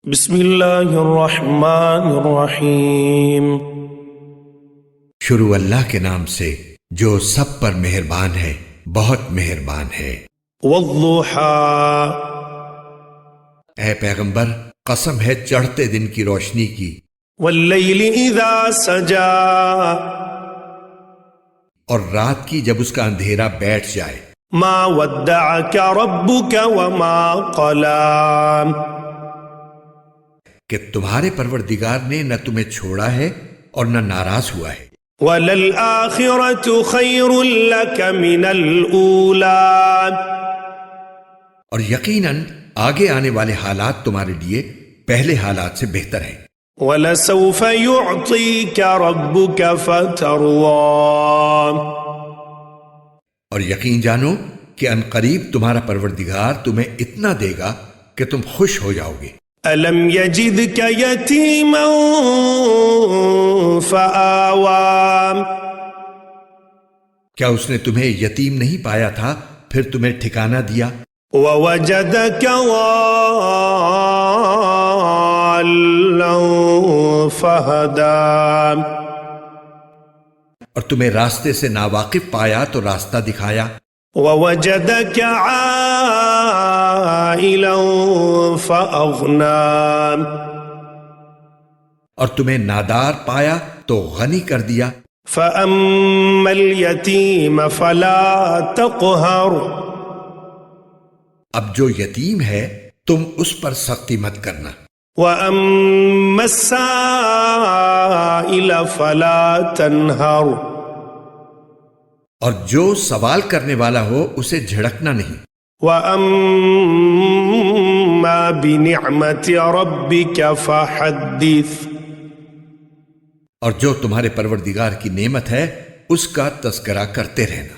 بسم اللہ الرحمن الرحیم۔ شروع اللہ کے نام سے جو سب پر مہربان ہے، بہت مہربان ہے۔ والضحیٰ، اے پیغمبر، قسم ہے چڑھتے دن کی روشنی کی، واللیل اذا سجا، اور رات کی جب اس کا اندھیرا بیٹھ جائے۔ ما ودعک ربک وما قلا، کہ تمہارے پروردگار نے نہ تمہیں چھوڑا ہے اور نہ ناراض ہوا ہے۔ وللآخرۃ خیر لک من الاولی، اور یقیناً آگے آنے والے حالات تمہارے لیے پہلے حالات سے بہتر ہیں۔ ولسوف یعطیک ربک فترضی، اور یقین جانو کہ ان قریب تمہارا پروردگار تمہیں اتنا دے گا کہ تم خوش ہو جاؤ گے۔ الم یجدک یتیما فآوی، کیا اس نے تمہیں یتیم نہیں پایا تھا پھر تمہیں ٹھکانہ دیا؟ ووجدک ضالا فہدی، اور تمہیں راستے سے ناواقف پایا تو راستہ دکھایا۔ ووجدک عائلا فأغنی، اور تمہیں نادار پایا تو غنی کر دیا۔ فأما الیتیم فلا تقہر، اب جو یتیم ہے تم اس پر سختی مت کرنا۔ وأما السائل فلا تنہر، اور جو سوال کرنے والا ہو اسے جھڑکنا نہیں۔ وَأَمَّا بِنِعْمَةِ رَبِّكَ فَحَدِّثْ، اور جو تمہارے پروردگار کی نعمت ہے اس کا تذکرہ کرتے رہنا۔